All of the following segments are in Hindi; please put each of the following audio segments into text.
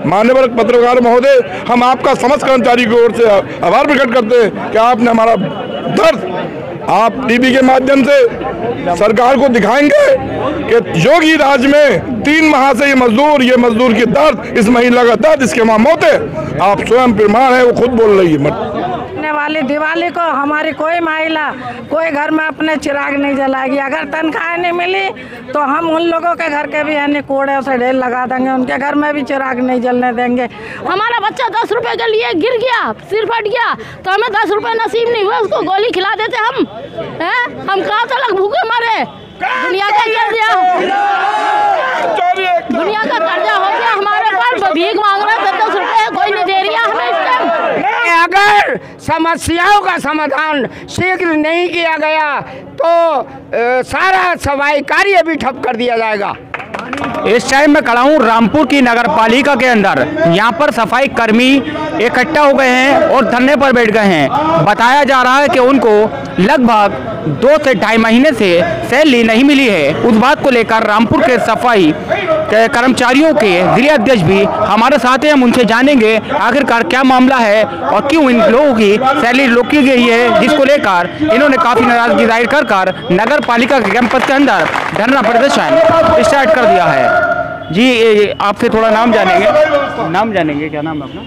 मान्यवर पत्रकार महोदय, हम आपका समस्त कर्मचारी की ओर से आभार प्रकट करते हैं कि आपने हमारा दर्द आप टीवी के माध्यम से सरकार को दिखाएंगे कि योगी राज में 3 माह से ये मजदूर की दर्द, इस महिला का दर्द, इसके वहाँ मौत है, आप स्वयं प्रमाण है, वो खुद बोल रही है। वाली दिवाली को हमारी कोई महिला कोई घर में अपने चिराग नहीं जलाएगी। अगर तनख्वाह नहीं मिली तो हम उन लोगों के घर के भी यानी कूड़े से ढेर लगा देंगे, उनके घर में भी चिराग नहीं जलने देंगे। हमारा बच्चा 10 रुपए के लिए गिर गया, सिर फट गया, तो हमें 10 रुपए नसीब नहीं हुआ, उसको गोली खिला देते हम हैं? हम कहाँ तक भूखे मरे? दुनिया का कर्जा हो गया हमारे पर, भीख मांग रहे 10 रुपए, कोई नहीं दे रहा हमें इस टाइम। अगर समस्याओं का समाधान शीघ्र नहीं किया गया तो सारा सफाई कार्य भी ठप कर दिया जाएगा। इस टाइम मैं खड़ा हूँ रामपुर की नगर पालिका के अंदर। यहाँ पर सफाई कर्मी इकट्ठा हो गए हैं और धरने पर बैठ गए हैं। बताया जा रहा है कि उनको लगभग 2 से 2.5 महीने से सैलरी नहीं मिली है। उस बात को लेकर रामपुर के सफाई के कर्मचारियों के जिला अध्यक्ष भी हमारे साथ हैं। हम उनसे जानेंगे आखिरकार क्या मामला है और क्यों इन लोगों की सैलरी रोकी गई है, जिसको लेकर इन्होंने काफ़ी नाराजगी जाहिर कर नगर पालिका के कैंपस के अंदर धरना प्रदर्शन स्टार्ट कर दिया है। जी आपसे थोड़ा नाम जानेंगे, क्या नाम है अपना?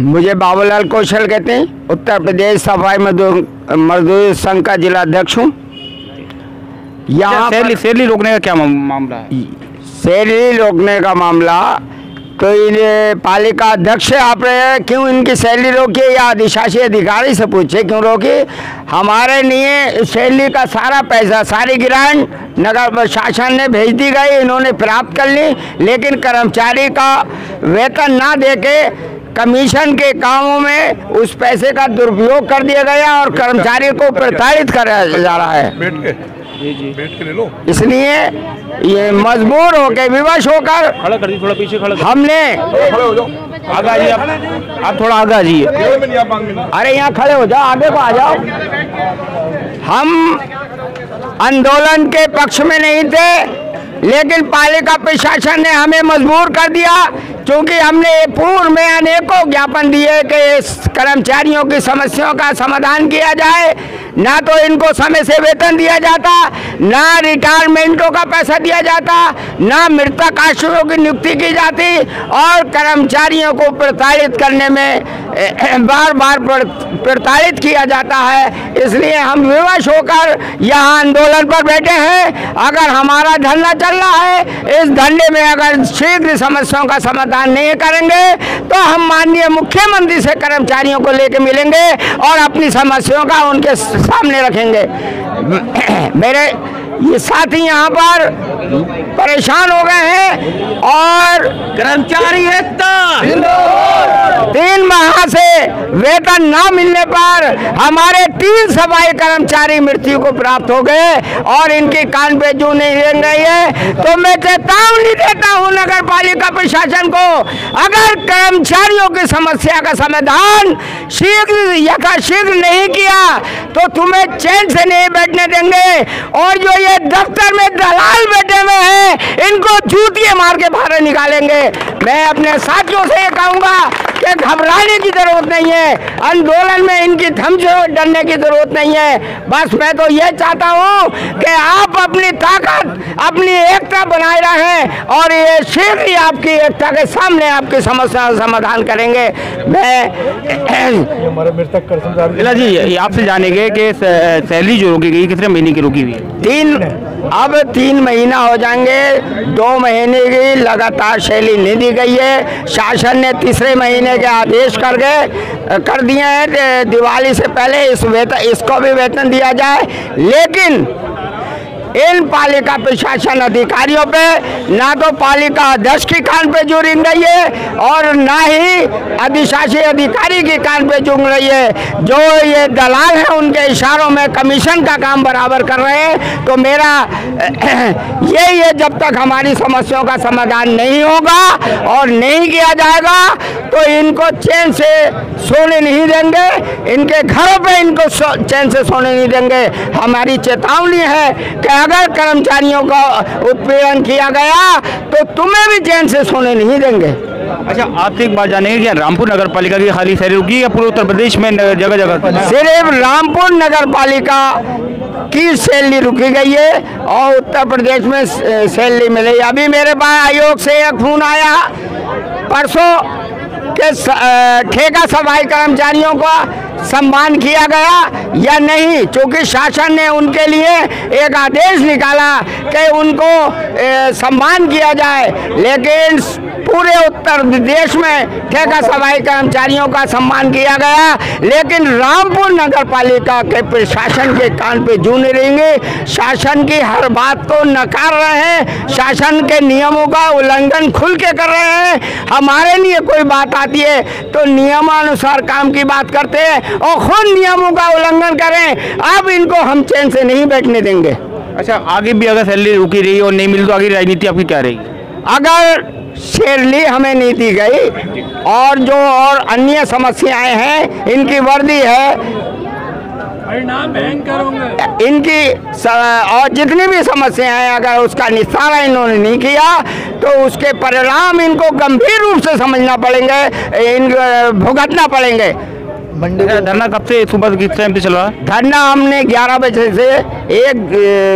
मुझे बाबूलाल कौशल कहते हैं, उत्तर प्रदेश सफाई मजदूर संघ का जिला अध्यक्ष हूँ। यहाँ सैलरी रोकने का क्या मामला है? सैलरी रोकने का मामला तो पालिका अध्यक्ष से आप क्यों इनकी सैलरी रोकी या अधिशासी अधिकारी से पूछे क्यों रोकी। हमारे लिए सैलरी का सारा पैसा, सारी ग्रांट नगर शासन ने भेज दी गई, इन्होंने प्राप्त कर ली, लेकिन कर्मचारी का वेतन ना देके कमीशन के कामों में उस पैसे का दुरुपयोग कर दिया गया और कर्मचारी को प्रताड़ित कराया जा रहा है। बैठ के ले लो। इसलिए ये मजबूर होकर, विवश होकर खड़ा कर दी, थोड़ा पीछे खड़ा कर। हमने आगे आइए, आप थोड़ा आगे आ जाइए। अरे यहाँ खड़े हो जाओ, आगे को आ जाओ। हम आंदोलन के पक्ष में नहीं थे, लेकिन पालिका प्रशासन ने हमें मजबूर कर दिया, क्योंकि हमने पूर्व में अनेकों ज्ञापन दिए कि कर्मचारियों की समस्याओं का समाधान किया जाए। ना तो इनको समय से वेतन दिया जाता, ना रिटायरमेंटों का पैसा दिया जाता, ना मृतक आश्रितों की नियुक्ति की जाती, और कर्मचारियों को प्रताड़ित करने में बार बार प्रताड़ित किया जाता है। इसलिए हम विवश होकर यहाँ आंदोलन पर बैठे हैं। अगर हमारा धरना चल रहा है, इस धरने में अगर शीघ्र समस्याओं का समाधान नहीं करेंगे तो हम माननीय मुख्यमंत्री से कर्मचारियों को लेकर मिलेंगे और अपनी समस्याओं का उनके सामने रखेंगे। मेरे ये साथी यहाँ पर परेशान हो गए हैं और कर्मचारी एकता 3 माह से वेतन ना मिलने पर हमारे 3 सफाई कर्मचारी मृत्यु को प्राप्त हो गए और इनके कान पे जू नहीं रेंग रही है। तो मैं चेतावनी देता हूँ नगर पालिका प्रशासन को, अगर कर्मचारियों की समस्या का समाधान शीघ्र नहीं किया तो तुम्हें चैन से नहीं बैठने देंगे। और जो ये दफ्तर में दलाल बैठे हुए हैं, इनको जूतियां मार के बाहर निकालेंगे। मैं अपने साथियों से ये कहूँगा कि घबराने की जरूरत नहीं है, आंदोलन में इनकी धमकी से डरने की जरूरत नहीं है। बस मैं तो ये चाहता हूँ कि आप अपनी ताकत, अपनी एकता बनाए रहें और ये शीघ्र ही आपकी एकता के सामने आपकी समस्या का समाधान करेंगे। हमारे मृतक कर्मचारी जी आपसे जानेंगे कि सैलरी जो रोकी गई कितने महीने की रोकी हुई है? अब 3 महीना हो जाएंगे। 2 महीने की लगातार सैलरी नहीं दी गई है। शासन ने तीसरे महीने के आदेश कर दिए हैं, दिवाली से पहले इसको भी वेतन दिया जाए। लेकिन इन पालिका प्रशासन अधिकारियों पे ना तो पालिका अध्यक्ष की कान पे जू रिंग रही है और ना ही अधिशासी अधिकारी की कान पे जूंग रही है। जो ये दलाल हैं उनके इशारों में कमीशन का काम बराबर कर रहे हैं। तो मेरा यही है, जब तक हमारी समस्याओं का समाधान नहीं होगा और नहीं किया जाएगा तो इनको चैन से सोने नहीं देंगे, इनके घरों पे इनको चैन से सोने नहीं देंगे। हमारी चेतावनी है कि अगर कर्मचारियों का उत्पीड़न किया गया तो तुम्हें भी चैन से सोने नहीं देंगे। अच्छा, आपसे एक बात जानेंगे कि रामपुर नगर पालिका की खाली सैलरी रुकी या पूरे उत्तर प्रदेश में जगह जगह? सिर्फ रामपुर नगर पालिका की सैलरी रुकी गई है और उत्तर प्रदेश में सैलरी मिली। अभी मेरे पास आयोग से एक फोन आया परसों के ठेका सफाई कर्मचारियों का सम्मान किया गया या नहीं, क्योंकि शासन ने उनके लिए एक आदेश निकाला कि उनको सम्मान किया जाए, लेकिन पूरे उत्तर प्रदेश में ठेका सफाई कर्मचारियों का सम्मान किया गया, लेकिन रामपुर नगर पालिका के प्रशासन के कान पे जू नहीं रहेंगे। शासन की हर बात को नकार रहे हैं, शासन के नियमों का उल्लंघन खुल के कर रहे हैं। हमारे लिए कोई बात आती है तो नियमानुसार काम की बात करते हैं और खुद नियमों का उल्लंघन करें। अब इनको हम चैन से नहीं बैठने देंगे। अच्छा, आगे भी अगर सैलरी रुकी रही और नहीं मिली तो आगे राजनीति आपकी क्या रहेगी? अगर सैलरी हमें नहीं दी गई और जो और अन्य समस्याएं हैं, इनकी वर्दी है, इनकी और जितनी भी समस्याएं हैं, अगर उसका निस्तारा इन्होंने नहीं किया तो उसके परिणाम इनको गंभीर रूप से समझना पड़ेंगे, भुगतना पड़ेंगे। धरना कब से सुबह किस टाइम से चल रहा है? धरना हमने 11 बजे से 1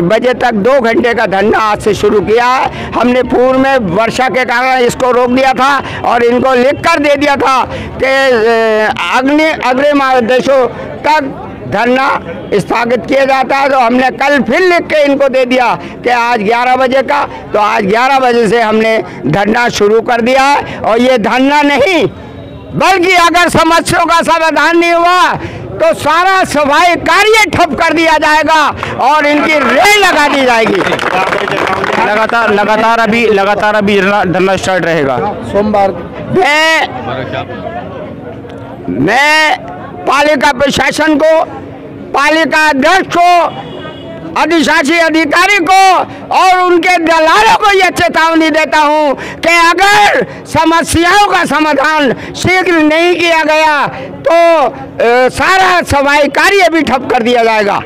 बजे तक 2 घंटे का धरना आज से शुरू किया है। हमने पूर्व में वर्षा के कारण इसको रोक दिया था और इनको लिख कर दे दिया था कि अग्रिम आदेशों तक धरना स्थगित किया जाता है। तो हमने कल फिर लिख के इनको दे दिया कि आज 11 बजे का, तो आज 11 बजे से हमने धरना शुरू कर दिया है। और ये धरना नहीं बल्कि अगर समस्याओं का समाधान नहीं हुआ तो सारा सफाई कार्य ठप कर दिया जाएगा और इनकी रेल लगा दी जाएगी। लगातार अभी धरना स्टार्ट रहेगा सोमवार। मैं पालिका प्रशासन को, पालिका अध्यक्ष को, अधिशासी अधिकारी को और उनके दलालों को यह चेतावनी देता हूं कि अगर समस्याओं का समाधान शीघ्र नहीं किया गया तो सारा सफाई कार्य भी ठप कर दिया जाएगा।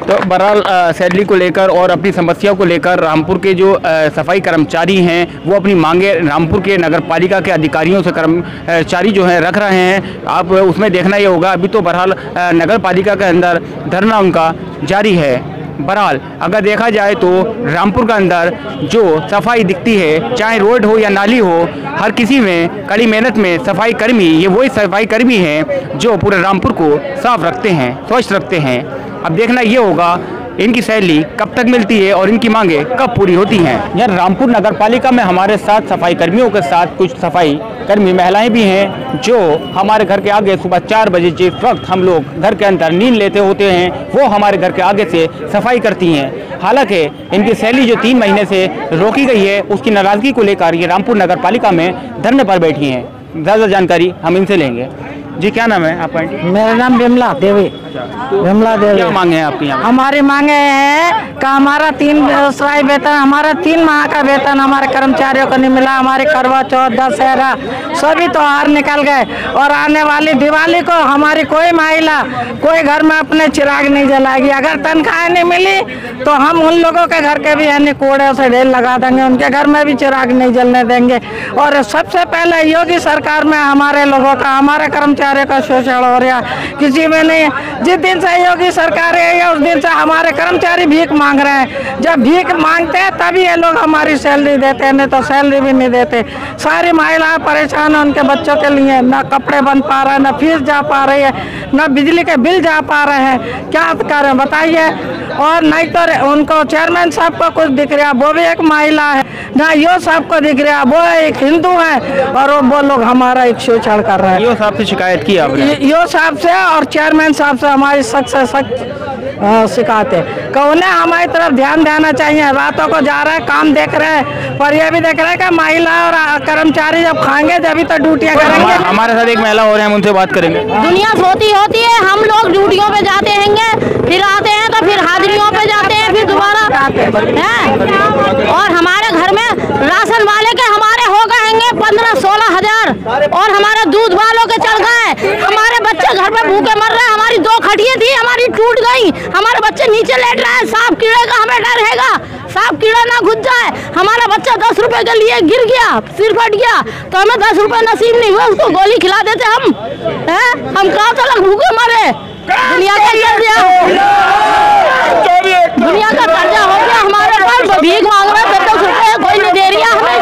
तो बहरहाल सैलरी को लेकर और अपनी समस्याओं को लेकर रामपुर के जो सफाई कर्मचारी हैं वो अपनी मांगे रामपुर के नगर पालिका के अधिकारियों से कर्मचारी जो हैं रख रहे हैं। आप उसमें देखना ये होगा, अभी तो बहरहाल नगर पालिका के अंदर धरना उनका जारी है। बहरहाल अगर देखा जाए तो रामपुर के अंदर जो सफाई दिखती है, चाहे रोड हो या नाली हो, हर किसी में कड़ी मेहनत में सफाई कर्मी, ये वही सफाई कर्मी हैं जो पूरे रामपुर को साफ रखते हैं, स्वच्छ रखते हैं। अब देखना ये होगा इनकी सैलरी कब तक मिलती है और इनकी मांगे कब पूरी होती हैं। यहाँ रामपुर नगर पालिका में हमारे साथ सफाई कर्मियों के साथ कुछ सफाई कर्मी महिलाएं भी हैं जो हमारे घर के आगे सुबह 4 बजे जिस वक्त हम लोग घर के अंदर नींद लेते होते हैं वो हमारे घर के आगे से सफाई करती हैं। हालांकि इनकी सैलरी जो 3 महीने से रोकी गई है उसकी नाराजगी को लेकर ये रामपुर नगर पालिका में धरने पर बैठी हैं। ज़्यादा जानकारी हम इनसे लेंगे। जी, क्या नाम है आपका? मेरा नाम विमला देवी। विमला देवी। क्या मांगे हैं आपकी? यहाँ हमारी मांगे हैं कि हमारा 3 व्यवसाय वेतन, हमारा 3 माह का वेतन हमारे कर्मचारियों को नहीं मिला। हमारे करवा चौथ, दशहरा सभी त्योहार निकल गए और आने वाली दिवाली को हमारी कोई महिला कोई घर में अपने चिराग नहीं जलाएगी। अगर तनख्वाह नहीं मिली तो हम उन लोगों के घर के भी यानी कूड़े से ढेर लगा देंगे, उनके घर में भी चिराग नहीं जलने देंगे। और सबसे पहले योगी सरकार में हमारे लोगों का, हमारे कर्मचारियों का शोषण हो रहा है, किसी में नहीं। जिस दिन से योगी सरकार है उस दिन से हमारे कर्मचारी भीख मांग रहे हैं। जब भीख मांगते हैं तभी ये लोग हमारी सैलरी देते हैं, नहीं तो सैलरी भी नहीं देते। सारी महिलाएं परेशान हैं उनके बच्चों के लिए, ना कपड़े बन पा रहे हैं, ना फीस जा पा रही है, ना बिजली के बिल जा पा रहे हैं। क्या करें बताइए। और नहीं तो उनको चेयरमैन साहब को कुछ दिख रहा, वो भी एक महिला है, ना यो साहब को दिख रहा, वो एक हिंदू है और वो लोग हमारा एक शोषण कर रहे हैं। यो साहब से शिकायत की आपने? यो साहब से और चेयरमैन साहब से हमारी सख्त से सख्त शिकायत है कि उन्हें हमारी तरफ ध्यान देना चाहिए। रातों को जा रहे हैं, काम देख रहे हैं, पर ये भी देख रहे हैं कि महिला और कर्मचारी जब खाएंगे तभी तो ड्यूटियाँ करेंगे। हमारे साथ एक महिला और है, हम उनसे बात करेंगे। दुनिया सोती होती है, हम लोग ड्यूटियों पे जाते हैं, फिर आते हैं तो फिर हाजिरियों पे जाते हैं, फिर दोबारा हैं। और हमारे घर में राशन वाले के हमारे हो गए 15-16 हजार और हमारे दूध वालों के चढ़ गए। हमारे बच्चे घर पे भूखे मर रहे हैं। हमारी 2 खटियां थी, हमारी टूट गई, हमारे बच्चे नीचे लेट रहे हैं। सांप कीड़े का हमें डर हैगा, सांप कीड़ा ना घुस जाए। हमारा बच्चा 10 रुपए के लिए गिर गया, सिर फट गया, तो हमें 10 रुपए नसीब नहीं हुआ, उसको गोली खिला देते हम हैं। हम कहाँ तक भूखे मरे। दुनिया का कर्जा हो गया हमारे पास, भीख मांग रहे 10 रुपए, कोई नहीं दे रही है हमें।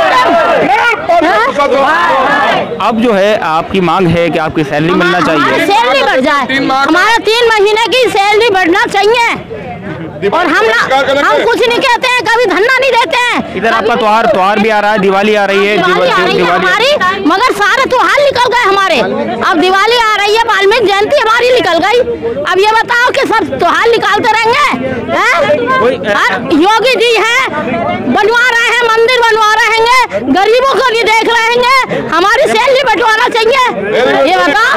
अब जो है आपकी मांग है कि आपकी सैलरी मिलना चाहिए, सैलरी बढ़ जाए, हमारा 3 महीने की सैलरी बढ़ना चाहिए। और हम कुछ नहीं कहते हैं, कभी धन्ना नहीं देते हैं। इधर आपका त्योहार भी आ रहा है, दिवाली आ रही है, हमारी, मगर सारे त्योहार निकल गए हमारे। अब दिवाली आ रही है, वाल्मीकि जयंती हमारी निकल गई। अब ये बताओ कि सब त्योहार निकालते रहेंगे? योगी जी हैं, बनवा रहे हैं, मंदिर बनवा रहेंगे, गरीबों को नहीं देख रहेंगे, हमारी सैलरी बंटवाना चाहिए। ये बताओ,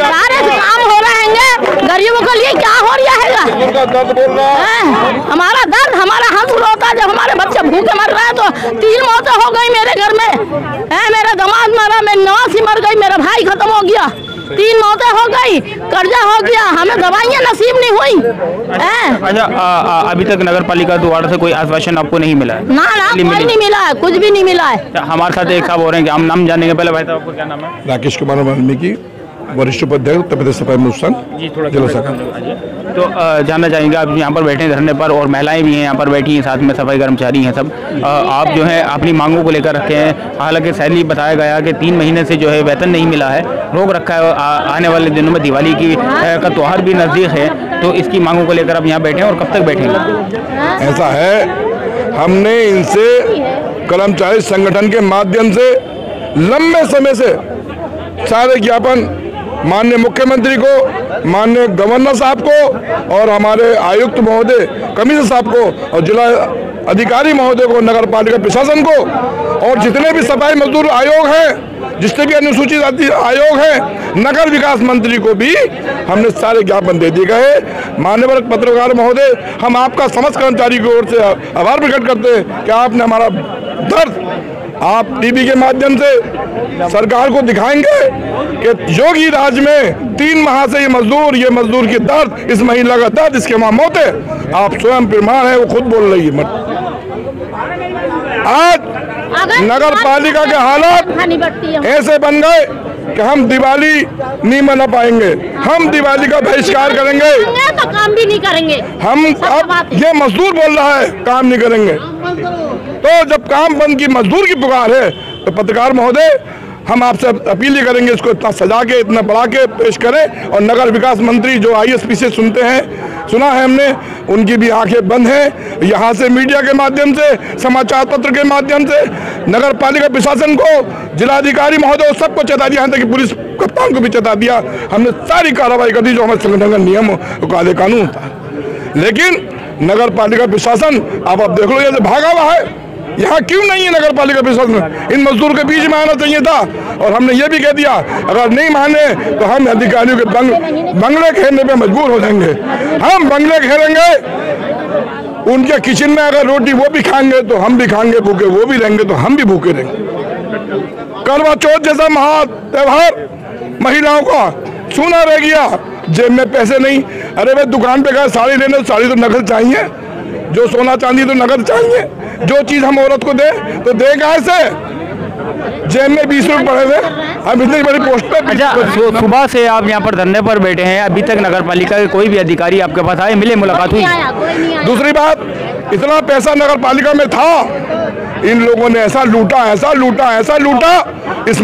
सारे काम हो रहेंगे, गरीबों के लिए क्या हो रहा है? हमारा दर्द, हमारा हंस रोता, जब हमारे बच्चे भूखे मर रहे हैं। तो 3 मौतें हो गई मेरे घर में, मेरा दामाद मरा, मेरी नवासी मर गई, मेरा भाई खत्म हो गया, 3 मौतें हो गई, कर्जा हो गया, हमें दवाइयाँ नसीब नहीं हुई। अच्छा, अभी तक नगर पालिका द्वारा से कोई आश्वासन आपको नहीं मिला है? ना, कोई नहीं मिला है, कुछ भी नहीं मिला है। हमारे साथ एक साहब हो रहे हैं कि हम नाम जानेंगे। पहले भाई साहब, आपको क्या नाम है? राकेश कुमार वाल्मीकि, वरिष्ठ उपाध्यक्ष उत्तर प्रदेश सफाई अनुष्ठान जिला शाखा। तो जानना चाहेंगे, आप यहाँ पर बैठे हैं धरने पर, और महिलाएं भी हैं यहाँ पर बैठी हैं, साथ में सफाई कर्मचारी हैं सब। आप जो है अपनी मांगों को लेकर रखे हैं। हालांकि सैलरी बताया गया कि 3 महीने से जो है वेतन नहीं मिला है, रोक रखा है। आने वाले दिनों में दिवाली का त्योहार भी नज़दीक है, तो इसकी मांगों को लेकर आप यहाँ बैठे हैं, और कब तक बैठेंगे? ऐसा है, हमने इनसे कर्मचारी संगठन के माध्यम से लंबे समय से सारे ज्ञापन माननीय मुख्यमंत्री को, माननीय गवर्नर साहब को, और हमारे आयुक्त महोदय, कमिश्नर साहब को, और जिला अधिकारी महोदय को, नगर पालिका प्रशासन को, और जितने भी सफाई मजदूर आयोग हैं, जितने भी अनुसूचित जाति आयोग हैं, नगर विकास मंत्री को भी हमने सारे ज्ञापन दे दिए गए। मान्यवर पत्रकार महोदय, हम आपका समस्त कर्मचारी की ओर से आभार प्रकट करते हैं कि आपने हमारा दर्द आप टीवी के माध्यम से सरकार को दिखाएंगे कि योगी राज में 3 माह से ये मजदूर की दर्द, इस महिला का दर्द, इसके वहां मौत है, आप स्वयं प्रमाण है, वो खुद बोल रही है। आज नगर पालिका के हालात ऐसे बन गए कि हम दिवाली नहीं मना पाएंगे, हम दिवाली का बहिष्कार करेंगे, तो काम भी नहीं करेंगे। हम अब ये मजदूर बोल रहा है काम नहीं करेंगे, तो जब काम बंद की मजदूर की पुकार है, तो पत्रकार महोदय हम आपसे अपील ही करेंगे, इसको इतना सजा के, इतना बढ़ा के पेश करें। और नगर विकास मंत्री जो ISP से सुना है हमने, उनकी भी आंखें बंद हैं। यहाँ से मीडिया के माध्यम से, समाचार पत्र के माध्यम से नगर पालिका प्रशासन को, जिलाधिकारी महोदय सबको चेता दिया, यहाँ तक कि पुलिस कप्तान को भी चेता दिया। हमने सारी कार्रवाई कर दी जो हमारे संगठन का नियम और काले कानून होता है। लेकिन नगर पालिका प्रशासन आप देख लो, जैसे भागा हुआ है। यहाँ क्यों नहीं है नगर पालिका प्रशासन? इन मजदूर के बीच में आना चाहिए था। और हमने ये भी कह दिया, अगर नहीं माने तो हम अधिकारियों के बंगले घेरने पे मजबूर हो जाएंगे। हम बंगले घेरेंगे, उनके किचन में अगर रोटी वो भी खाएंगे तो हम भी खाएंगे, भूखे वो भी रहेंगे तो हम भी भूखे रहेंगे। करवा चौथ जैसा महा त्योहार महिलाओं का सूना रह गया, जेब में पैसे नहीं। अरे भाई दुकान पे गए साड़ी लेने, तो साड़ी तो नकद चाहिए, जो सोना चांदी तो नकद चाहिए, जो चीज हम औरत को दे तो दे कैसे? जेब में 20 रुपए पड़े हुए, हम इतनी बड़ी पोस्ट पे। अच्छा, सुबह से आप यहाँ पर धरने पर बैठे हैं, अभी तक नगर पालिका के कोई भी अधिकारी आपके पास आए, मिले, मुलाकात हुई? दूसरी बात, इतना पैसा नगर पालिका में था, इन लोगों ने ऐसा लूटा इस